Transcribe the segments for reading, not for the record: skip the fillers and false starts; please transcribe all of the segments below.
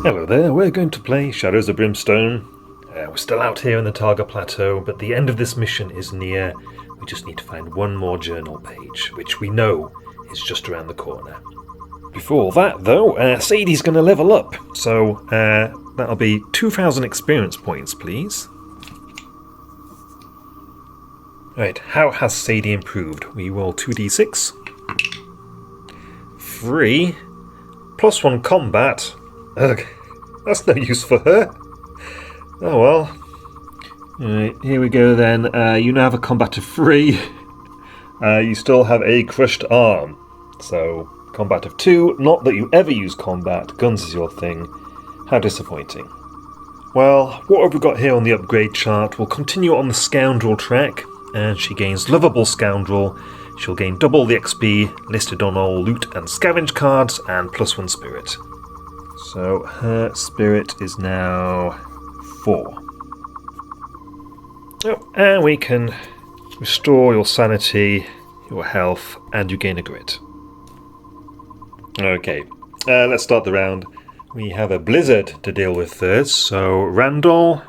Hello there, we're going to play Shadows of Brimstone. We're still out here in the Targa Plateau, but the end of this mission is near. We just need to find one more journal page, which we know is just around the corner. Before that, though, Sadie's going to level up, so that'll be 2,000 experience points, please. Right, how has Sadie improved? We roll 2d6. 3. +1 combat. Ugh, that's no use for her. Oh well. Alright, here we go then. You now have a combat of 3. You still have a crushed arm. So, combat of 2. Not that you ever use combat. Guns is your thing. How disappointing. Well, what have we got here on the upgrade chart? We'll continue on the scoundrel track. And she gains lovable scoundrel. She'll gain double the XP listed on all loot and scavenge cards and +1 spirit. So her spirit is now 4. Oh, and we can restore your sanity, your health, and you gain a grit. Okay, let's start the round. We have a blizzard to deal with first, so Randall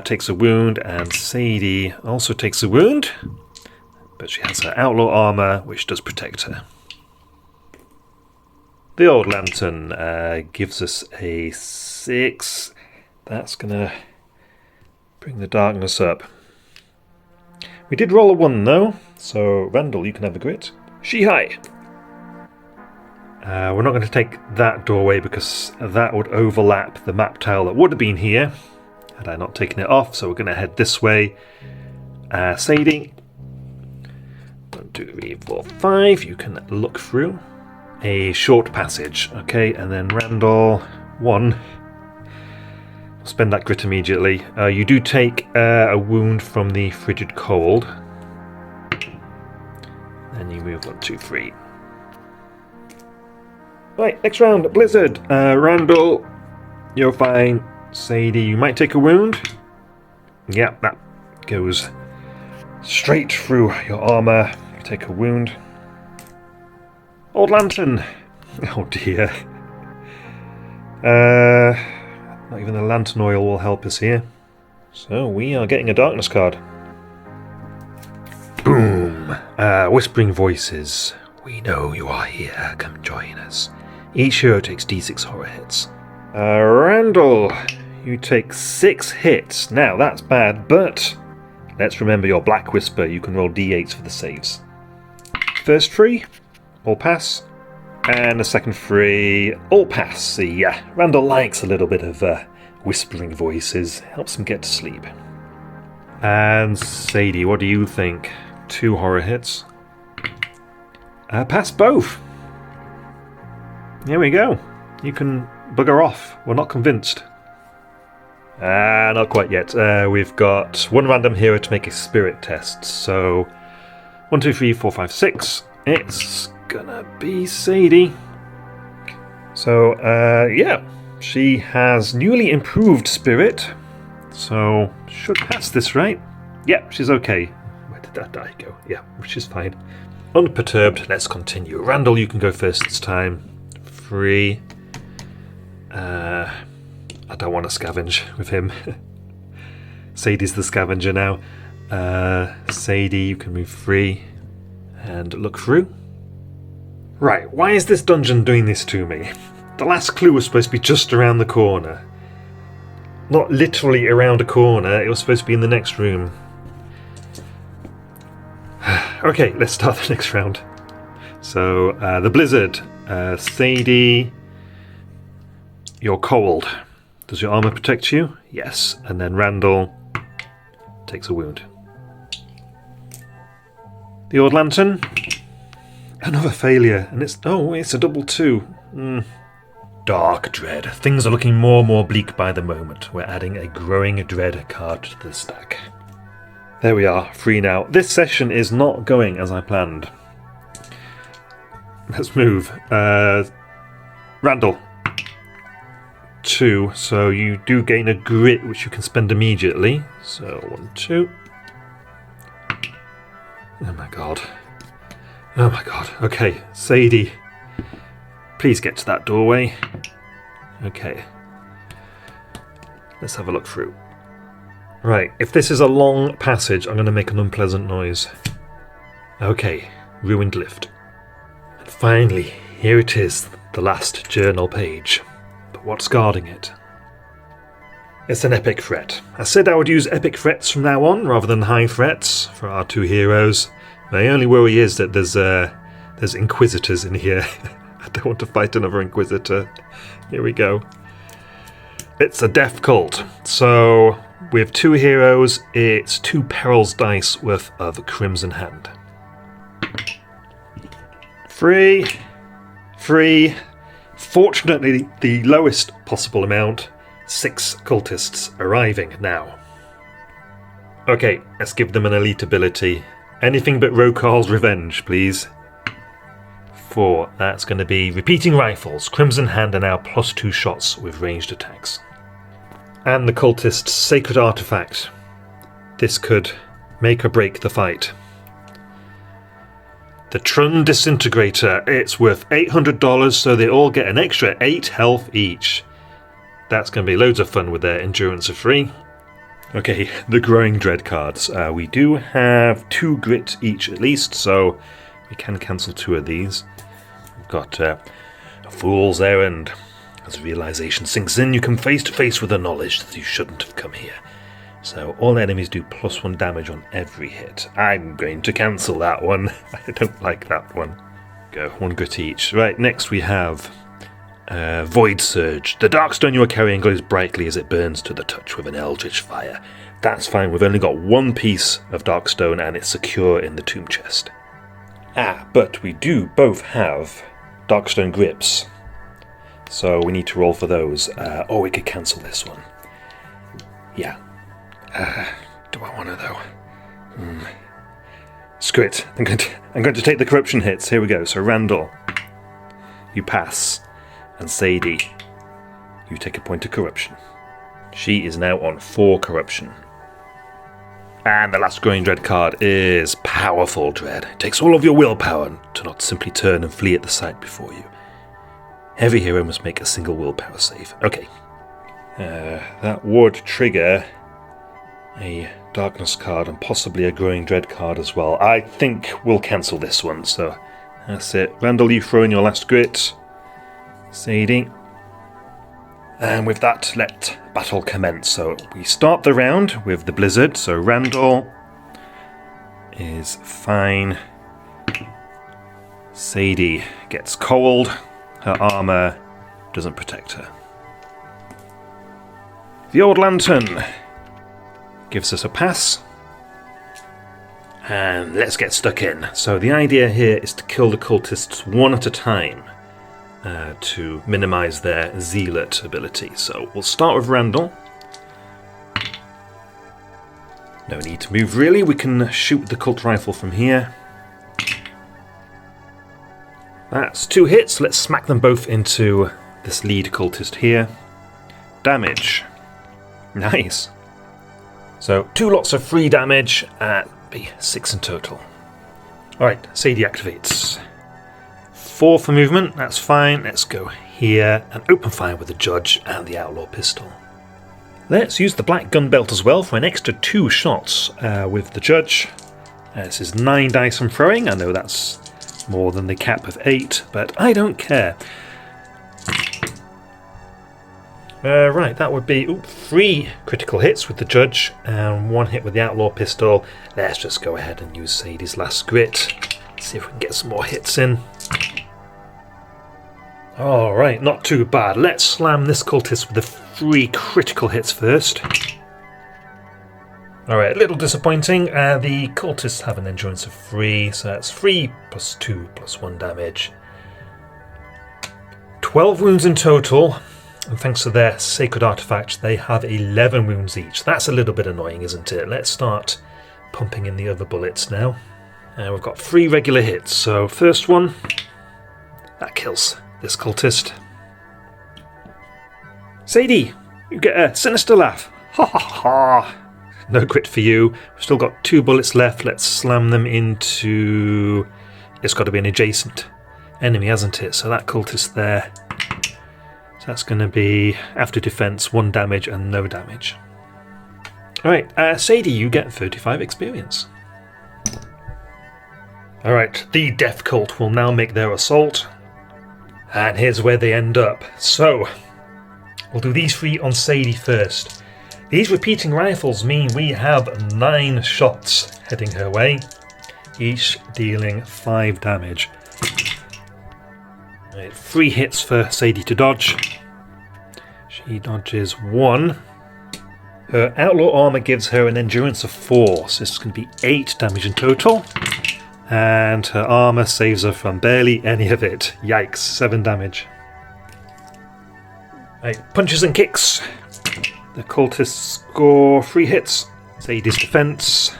takes a wound, and Sadie also takes a wound, but she has her outlaw armor, which does protect her. The old lantern gives us a 6. That's going to bring the darkness up. We did roll a 1 though, so Randall, you can have a grit. She-hi! We're not going to take that doorway because that would overlap the map tile that would have been here had I not taken it off, so we're going to head this way. Sadie. 1, 2, 3, 4, 5. You can look through. A short passage, okay, and then Randall, 1. Spend that grit immediately. You do take a wound from the frigid cold. Then you move 1, 2, 3. Right, next round, blizzard. Randall, you're fine. Sadie, you might take a wound. Yeah, that goes straight through your armor. You take a wound. Old lantern! Oh dear. Not even the lantern oil will help us here. So we are getting a darkness card. Boom! Whispering voices. We know you are here. Come join us. Each hero takes d6 horror hits. Randall, you take 6 hits. Now that's bad, but let's remember your Black Whisper. You can roll d8s for the saves. First 3. All pass. And the second 3, all pass. See, Randall likes a little bit of whispering voices. Helps him get to sleep. And Sadie, what do you think? 2 horror hits. Pass both. Here we go. You can bugger off. We're not convinced. Not quite yet. We've got 1 random hero to make a spirit test. So, 1, 2, 3, 4, 5, 6. It's gonna be Sadie. So, she has newly improved spirit, so should pass this, right? Yeah, she's okay. Where did that die go? Yeah, which is fine. Unperturbed, let's continue. Randall, you can go first this time. 3. I don't want to scavenge with him. Sadie's the scavenger now. Sadie, you can move 3 and look through. Right, why is this dungeon doing this to me? The last clue was supposed to be just around the corner. Not literally around a corner, it was supposed to be in the next room. Okay, let's start the next round. So, the blizzard. Sadie, you're cold. Does your armor protect you? Yes. And then Randall takes a wound. The old lantern. Another failure, and it's a double 2. Dark dread. Things are looking more and more bleak by the moment. We're adding a growing dread card to the stack. There we are, 3 now. This session is not going as I planned. Let's move. Randall. 2, so you do gain a grit which you can spend immediately. So 1, 2. Oh my god. Okay, Sadie. Please get to that doorway. Okay. Let's have a look through. Right, if this is a long passage, I'm going to make an unpleasant noise. Okay, ruined lift. And finally, here it is, the last journal page. But what's guarding it? It's an epic threat. I said I would use epic threats from now on, rather than high threats, for our two heroes. My only worry is that there's Inquisitors in here. I don't want to fight another Inquisitor. Here we go. It's a death cult. So, with two heroes, it's 2 perils dice worth of Crimson Hand. 3. Fortunately, the lowest possible amount. 6 cultists arriving now. Okay, let's give them an elite ability. Anything but Rokar's Revenge, please. 4. That's going to be Repeating Rifles. Crimson Hand are now +2 shots with ranged attacks. And the cultist's Sacred Artifact. This could make or break the fight. The Trun Disintegrator. It's worth $800, so they all get an extra 8 health each. That's going to be loads of fun with their Endurance of 3. Okay, the Growing Dread cards. We do have 2 grit each at least, so we can cancel 2 of these. We've got a Fool's Errand. As realization sinks in, you come face to face with the knowledge that you shouldn't have come here. So all enemies do +1 damage on every hit. I'm going to cancel that one. I don't like that one. Go, 1 grit each. Right, next we have Void Surge. The Darkstone you are carrying glows brightly as it burns to the touch with an eldritch fire. That's fine, we've only got 1 piece of Darkstone and it's secure in the tomb chest. But we do both have Darkstone grips. So we need to roll for those. Or we could cancel this one. Yeah. Do I want to though? Screw it. I'm going to take the corruption hits. Here we go. So Randall, you pass. And Sadie, you take a point of corruption. She is now on 4 corruption. And the last Growing Dread card is Powerful Dread. It takes all of your willpower to not simply turn and flee at the sight before you. Every hero must make a single willpower save. Okay. That would trigger a Darkness card and possibly a Growing Dread card as well. I think we'll cancel this one, so that's it. Randall, you throw in your last grit. Sadie. And with that, let battle commence. So we start the round with the blizzard. So Randall is fine. Sadie gets cold. Her armor doesn't protect her. The Old Lantern gives us a pass. And let's get stuck in. So the idea here is to kill the cultists one at a time to minimize their zealot ability. So we'll start with Randall. No need to move really, we can shoot the cult rifle from here. That's 2 hits, let's smack them both into this lead cultist here. Damage. Nice. So 2 lots of free damage, be 6 in total. Alright, Sadie activates. 4 for movement, that's fine. Let's go here and open fire with the Judge and the Outlaw Pistol. Let's use the Black Gun Belt as well for an extra 2 shots with the Judge. This is 9 dice I'm throwing. I know that's more than the cap of 8, but I don't care. Right, that would be 3 critical hits with the Judge and 1 hit with the Outlaw Pistol. Let's just go ahead and use Sadie's last grit. See if we can get some more hits in. Alright, not too bad. Let's slam this cultist with the 3 critical hits first. Alright, a little disappointing. The cultists have an endurance of 3, so that's 3 plus 2 plus 1 damage. 12 wounds in total, and thanks to their sacred artifact, they have 11 wounds each. That's a little bit annoying, isn't it? Let's start pumping in the other bullets now. We've got 3 regular hits, so first one, that kills this cultist. Sadie, you get a sinister laugh. Ha ha ha. No crit for you. We've still got 2 bullets left. Let's slam them into... It's got to be an adjacent enemy, hasn't it? So that cultist there. So that's going to be after defense, 1 damage and no damage. Alright, Sadie, you get 35 experience. Alright, the Death Cult will now make their assault. And here's where they end up. So, we'll do these 3 on Sadie first. These repeating rifles mean we have 9 shots heading her way, each dealing 5 damage. Right, 3 hits for Sadie to dodge. She dodges 1. Her outlaw armor gives her an endurance of 4, so this is going to be 8 damage in total. And her armor saves her from barely any of it. Yikes, 7 damage. Right, punches and kicks. The cultists score 3 hits. Sadie's defense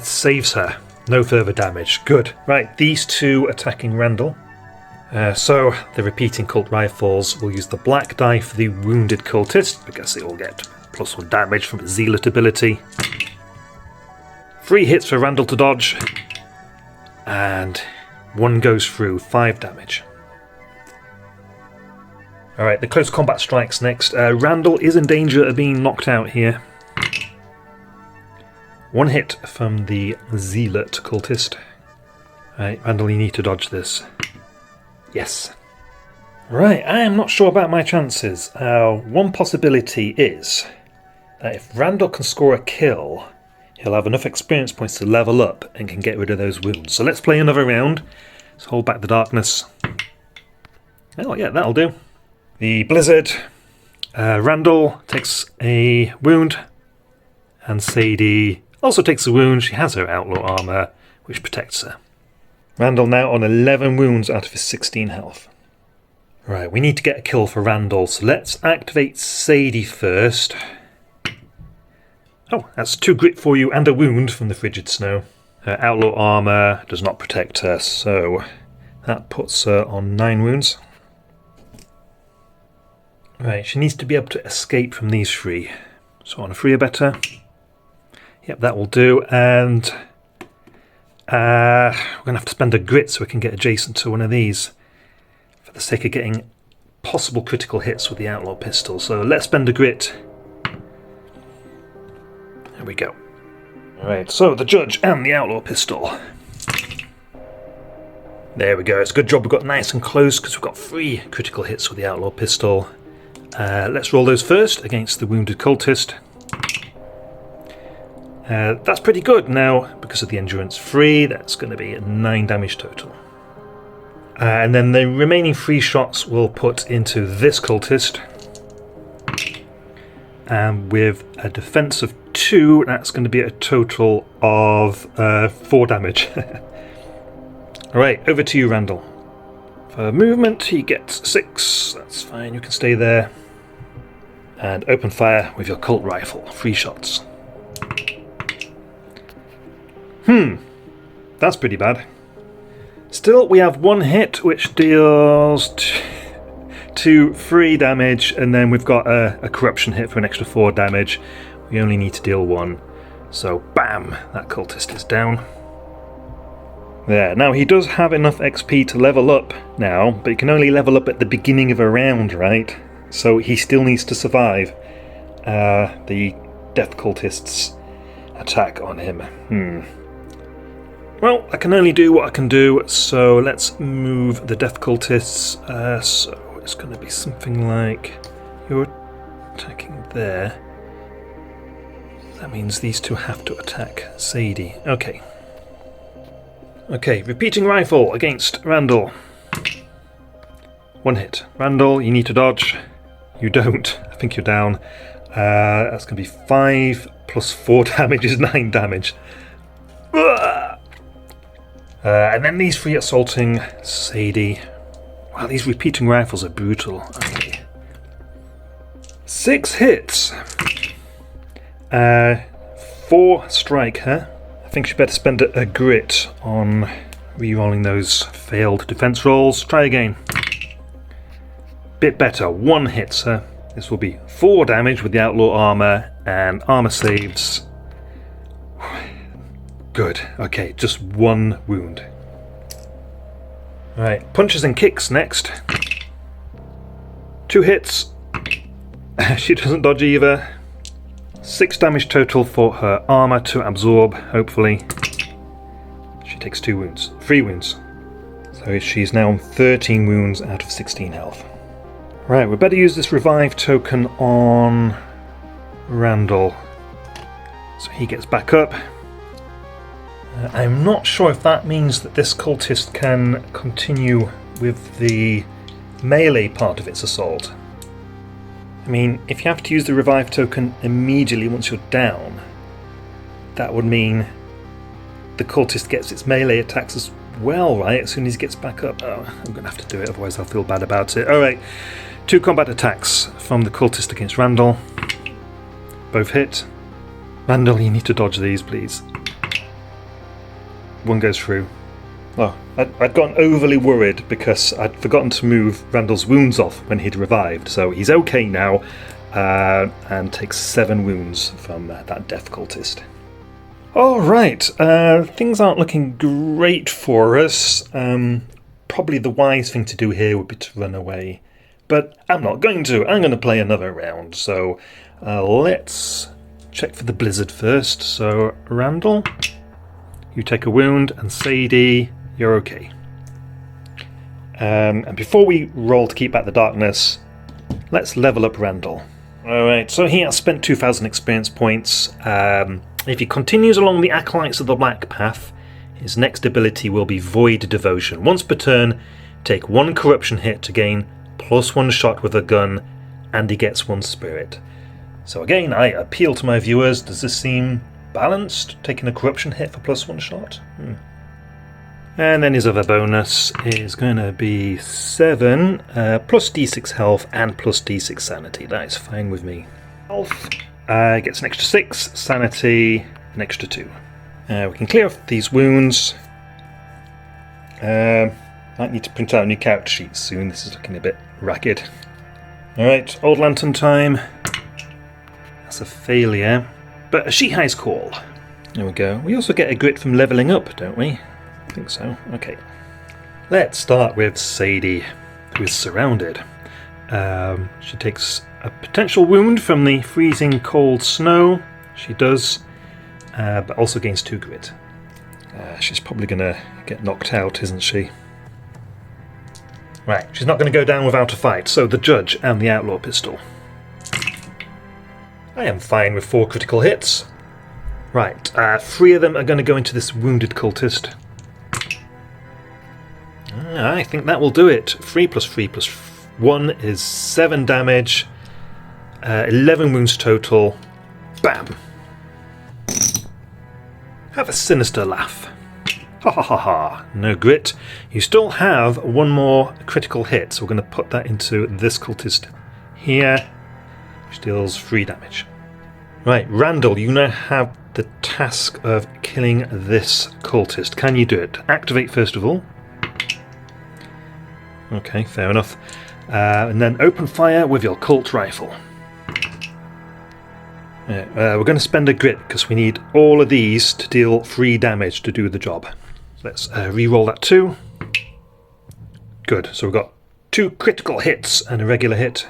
saves her. No further damage. Good. Right, these 2 attacking Randall. So the repeating cult rifles will use the black die for the wounded cultist, because they all get +1 damage from a zealot ability. 3 hits for Randall to dodge. And 1 goes through, 5 damage. Alright, the close combat strikes next. Randall is in danger of being knocked out here. 1 hit from the zealot cultist. Alright, Randall, you need to dodge this. Yes. Right, I am not sure about my chances. One possibility is that if Randall can score a kill, he'll have enough experience points to level up and can get rid of those wounds. So let's play another round. Let's hold back the darkness. Oh yeah, that'll do. The blizzard. Randall takes a wound, and Sadie also takes a wound. She has her outlaw armor, which protects her. Randall now on 11 wounds out of his 16 health. Right, we need to get a kill for Randall, so let's activate Sadie first. Oh, that's 2 grit for you and a wound from the frigid snow. Her outlaw armor does not protect her, so that puts her on 9 wounds. Right, she needs to be able to escape from these 3. So on a 3 or better. Yep, that will do, and we're going to have to spend a grit so we can get adjacent to one of these for the sake of getting possible critical hits with the outlaw pistol. So let's spend a grit. There we go. Alright, so the judge and the outlaw pistol. There we go. It's a good job we got nice and close because we've got 3 critical hits with the outlaw pistol. Let's roll those first against the wounded cultist. That's pretty good. Now, because of the endurance 3, that's going to be 9 damage total. And then the remaining 3 shots we'll put into this cultist. And with a defense of 2, that's going to be a total of 4 damage. Alright, over to you, Randall. For movement, he gets 6. That's fine, you can stay there. And open fire with your cult rifle. 3 shots. That's pretty bad. Still, we have 1 hit, which deals 3 damage, and then we've got a corruption hit for an extra 4 damage. We only need to deal 1. So, bam! That cultist is down. There. Now, he does have enough XP to level up now, but he can only level up at the beginning of a round, right? So he still needs to survive the Death Cultist's attack on him. Well, I can only do what I can do, so let's move the Death Cultists. So it's going to be something like you're attacking there. That means these 2 have to attack Sadie. Okay. Okay, repeating rifle against Randall. 1 hit. Randall, you need to dodge. You don't. I think you're down. That's going to be 5 plus 4 damage is 9 damage. And then these 3 assaulting Sadie. Wow, these repeating rifles are brutal. Okay. 6 hits. 4 strike her. I think she better spend a grit on re-rolling those failed defense rolls. Try again. Bit better. 1 hits her. This will be 4 damage with the outlaw armor and armor saves. Good. Okay, just 1 wound. Alright, punches and kicks next. 2 hits. She doesn't dodge either. 6 damage total for her armour to absorb, hopefully. She takes 3 wounds. So she's now on 13 wounds out of 16 health. Right, we better use this revive token on Randall. So he gets back up. I'm not sure if that means that this cultist can continue with the melee part of its assault. I mean, if you have to use the revive token immediately once you're down, that would mean the cultist gets its melee attacks as well, right? As soon as he gets back up. Oh, I'm going to have to do it, otherwise I'll feel bad about it. Alright, 2 combat attacks from the cultist against Randall. Both hit. Randall, you need to dodge these, please. One goes through. Oh, I'd gotten overly worried because I'd forgotten to move Randall's wounds off when he'd revived, so he's okay now, and takes 7 wounds from that death cultist. Alright, things aren't looking great for us. Probably the wise thing to do here would be to run away, but I'm not going to. I'm going to play another round, so let's check for the blizzard first. So, Randall, you take a wound, and Sadie, you're okay. And before we roll to keep back the darkness, let's level up Randall. Alright, so he has spent 2,000 experience points. If he continues along the Acolytes of the Black Path, his next ability will be Void Devotion. Once per turn, take 1 corruption hit to gain +1 shot with a gun, and he gets 1 spirit. So again, I appeal to my viewers, does this seem balanced? Taking a corruption hit for +1 shot? And then his other bonus is going to be 7, plus d6 health and plus d6 sanity. That is fine with me. Health gets an extra 6, sanity an extra 2. We can clear off these wounds. Might need to print out a new character sheet soon, this is looking a bit ragged. Alright, Old Lantern time. That's a failure, but a sheet high's call. There we go. We also get a grit from levelling up, don't we? I think so. Okay. Let's start with Sadie, who is surrounded. She takes a potential wound from the freezing cold snow. She does, but also gains 2 grit. She's probably going to get knocked out, isn't she? Right, she's not going to go down without a fight, so the Judge and the Outlaw Pistol. I am fine with 4 critical hits. Right, 3 of them are going to go into this wounded cultist. I think that will do it. 3 plus 3 plus 1 is 7 damage. 11 wounds total. Bam! Have a sinister laugh. Ha ha ha ha. No grit. You still have 1 more critical hit, so we're going to put that into this cultist here, which deals 3 damage. Right, Randall, you now have the task of killing this cultist. Can you do it? Activate first of all. Okay, fair enough. And then open fire with your Colt rifle. We're going to spend a grit because we need all of these to deal 3 damage to do the job. Let's re-roll that 2. Good, so we've got 2 critical hits and a regular hit.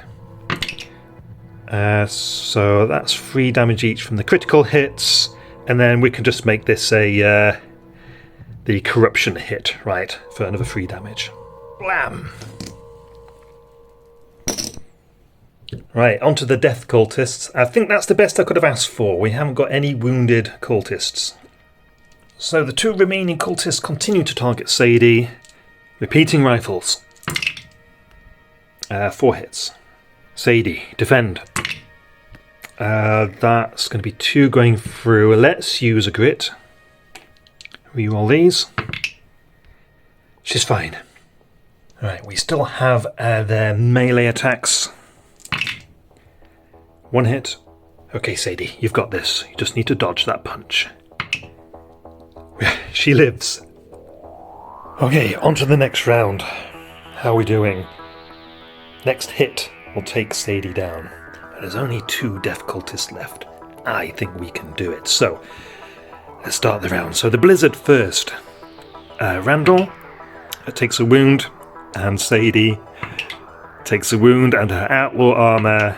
So that's 3 damage each from the critical hits, and then we can just make this the corruption hit, right, for another 3 damage. Blam! Right, onto the death cultists. I think that's the best I could have asked for. We haven't got any wounded cultists. So the 2 remaining cultists continue to target Sadie. Repeating rifles. 4 hits. Sadie, defend. That's going to be 2 going through. Let's use a grit. Reroll these. She's fine. Alright, we still have their melee attacks. 1 hit. Okay, Sadie, you've got this. You just need to dodge that punch. She lives. Okay, on to the next round. How are we doing? Next hit will take Sadie down. There's only 2 death cultists left. I think we can do it. So, let's start the round. So the blizzard first. Randall takes a wound, and Sadie takes a wound and her outlaw armour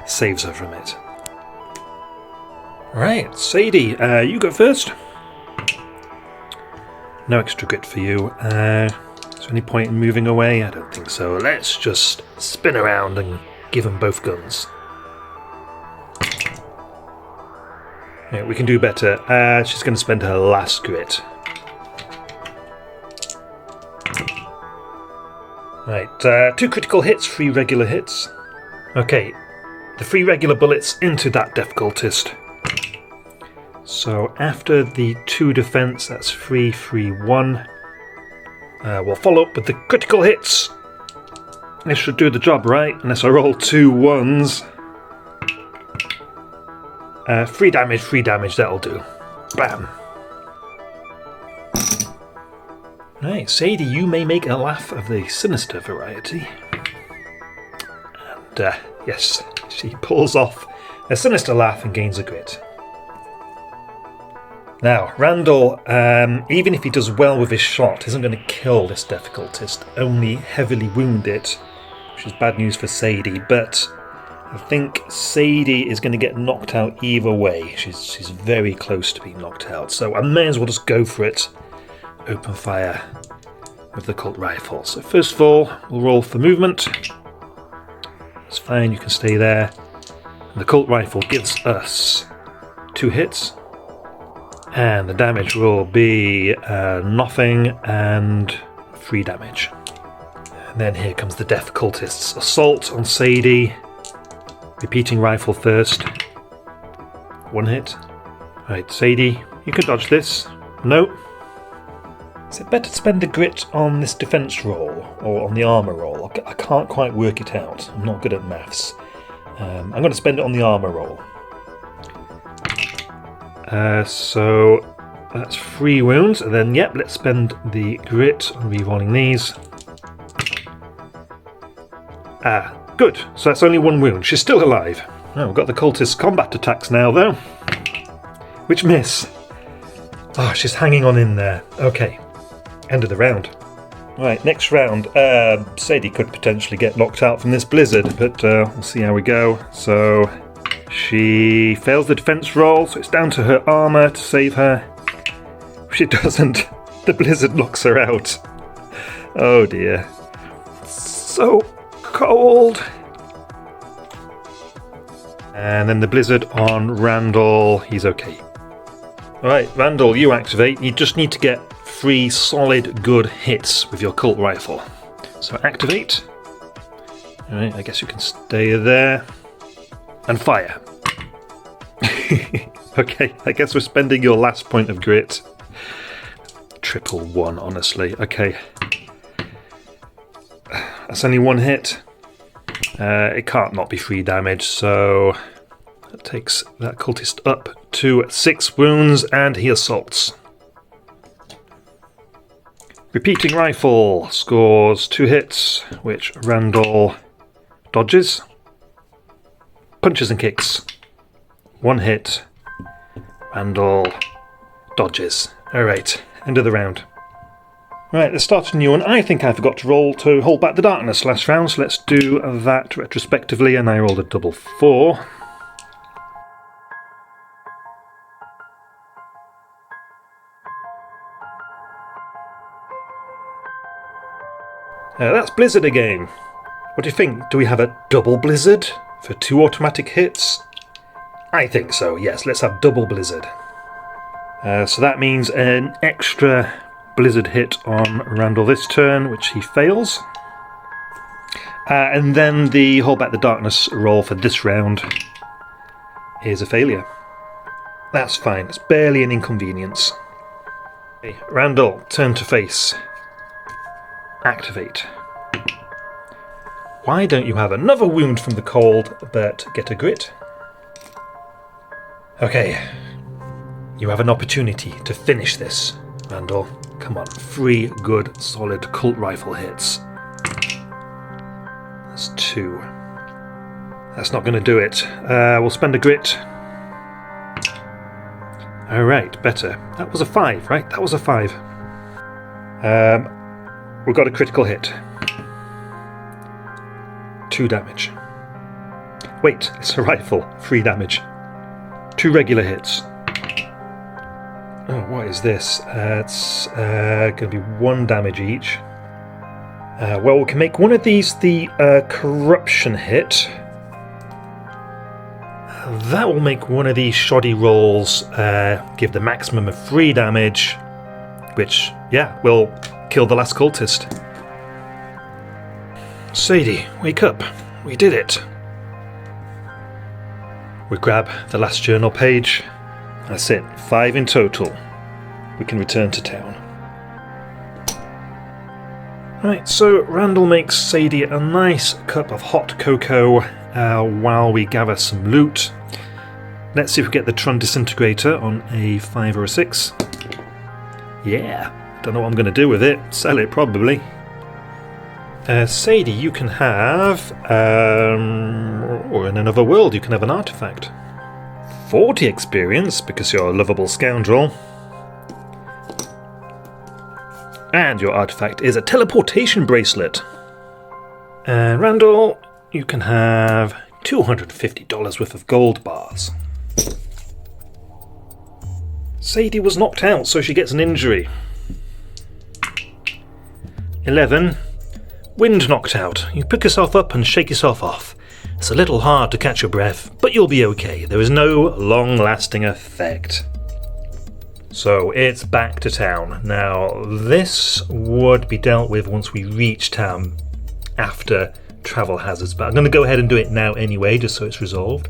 saves her from it. Right, Sadie, you go first. No extra grit for you. Is there any point in moving away? I don't think so. Let's just spin around and give them both guns. Yeah, we can do better. She's going to spend her last grit. Right, 2 critical hits, 3 regular hits. Okay, the 3 regular bullets into that death cultist. So after the 2 defense, that's 3, 3, 1. We'll follow up with the critical hits. This should do the job, right? Unless I roll 2 1s. 3 damage, that'll do. Bam. Right, Sadie, you may make a laugh of the sinister variety. And yes, she pulls off a sinister laugh and gains a grit. Now, Randall, even if he does well with his shot, isn't going to kill this death cultist, only heavily wound it, which is bad news for Sadie, but I think Sadie is going to get knocked out either way. She's very close to being knocked out, so I may as well just go for it. Open fire with the Colt rifle. So first of all, we'll roll for movement. That's fine, you can stay there. And the Colt rifle gives us 2 hits. And the damage will be nothing and 3 damage. And then here comes the Death Cultist's assault on Sadie. Repeating rifle first. 1 hit. Right, Sadie, you can dodge this. No. Is it better to spend the grit on this defense roll or on the armor roll? I can't quite work it out. I'm not good at maths. I'm going to spend it on the armor roll. So that's 3 wounds, and then yep, let's spend the grit on re-rolling these. Good, so that's only 1 wound. She's still alive. Oh, we've got the cultist combat attacks now though, which miss. Oh, she's hanging on in there. Okay, end of the round. Right, next round. Sadie could potentially get knocked out from this blizzard, but we'll see how we go. So she fails the defense roll, so it's down to her armor to save her. If she doesn't, the blizzard knocks her out. Oh dear. So cold. And then the blizzard on Randall. He's okay. Alright, Randall, you activate. You just need to get 3 solid good hits with your Colt rifle. So activate. Alright, I guess you can stay there. And fire. Okay, I guess we're spending your last point of grit. 111, honestly. Okay. That's only 1 hit. It can't not be 3 damage, so that takes that cultist up to 6 wounds, and he assaults. Repeating rifle scores 2 hits, which Randall dodges. Punches and kicks. 1 hit. Randall dodges. Alright, end of the round. Right, let's start a new one. I think I forgot to roll to hold back the darkness last round, so let's do that retrospectively, and I rolled a double 4. That's Blizzard again. What do you think? Do we have a double Blizzard for 2 automatic hits? I think so, yes. Let's have double Blizzard. So that means an extra Blizzard hit on Randall this turn, which he fails. And then the Hold Back the Darkness roll for this round is a failure. That's fine. It's barely an inconvenience. Okay, Randall, turn to face. Activate. Why don't you have another wound from the cold, but get a grit? Okay. You have an opportunity to finish this, Randall. Come on, 3 good, solid Colt rifle hits. That's 2. That's not going to do it. We'll spend a grit. Alright, better. That was a 5, right? That was a 5. We've got a critical hit. 2 damage. Wait, it's a rifle. 3 damage. 2 regular hits. Oh, what is this? It's going to be 1 damage each. Well, we can make one of these the corruption hit. That will make one of these shoddy rolls give the maximum of 3 damage, which, yeah, will kill the last cultist. Sadie, wake up. We did it. We grab the last journal page. That's it, 5 in total. We can return to town. Right, so Randall makes Sadie a nice cup of hot cocoa while we gather some loot. Let's see if we get the Tron Disintegrator on a 5 or a 6. Yeah, don't know what I'm going to do with it. Sell it, probably. Sadie, you can have... or in another world, you can have an artifact. 40 experience, because you're a lovable scoundrel. And your artifact is a teleportation bracelet. And Randall, you can have $250 worth of gold bars. Sadie was knocked out, so she gets an injury. 11. Wind knocked out. You pick yourself up and shake yourself off. It's a little hard to catch your breath, but you'll be okay. There is no long-lasting effect. So it's back to town. Now, this would be dealt with once we reach town after travel hazards, but I'm going to go ahead and do it now anyway, just so it's resolved.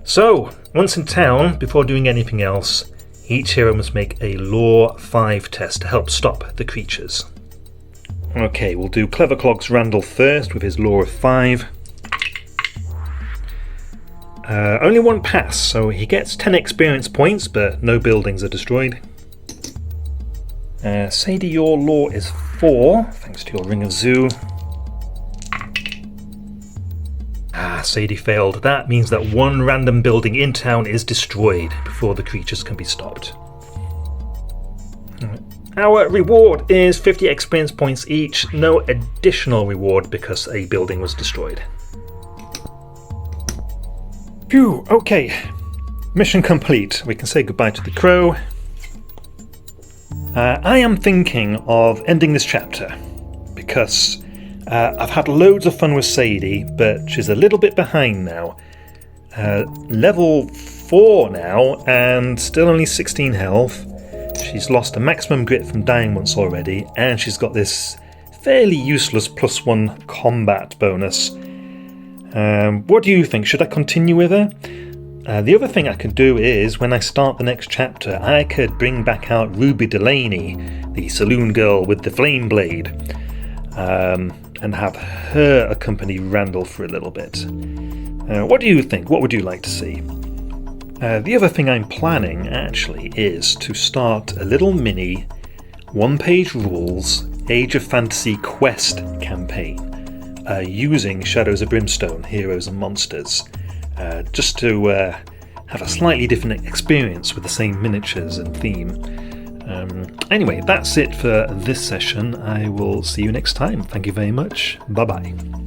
So, once in town, before doing anything else, each hero must make a Law 5 test to help stop the creatures. Okay, we'll do Clever Clogs Randall first with his Law of 5. Only 1 pass, so he gets 10 experience points, but no buildings are destroyed. Sadie, your Law is 4, thanks to your Ring of Zoo. Sadie failed. That means that 1 random building in town is destroyed before the creatures can be stopped. Our reward is 50 experience points each, no additional reward because a building was destroyed. Phew, okay. Mission complete. We can say goodbye to the crow. I am thinking of ending this chapter because I've had loads of fun with Sadie, but she's a little bit behind now. Level 4 now, and still only 16 health. She's lost a maximum grit from dying once already, and she's got this fairly useless +1 combat bonus. What do you think? Should I continue with her? The other thing I could do is, when I start the next chapter, I could bring back out Ruby Delaney, the saloon girl with the flame blade, and have her accompany Randall for a little bit. What do you think? What would you like to see? The other thing I'm planning, actually, is to start a little mini 1-page rules Age of Fantasy quest campaign using Shadows of Brimstone, Heroes and Monsters, just to have a slightly different experience with the same miniatures and theme. Anyway, that's it for this session. I will see you next time. Thank you very much. Bye-bye.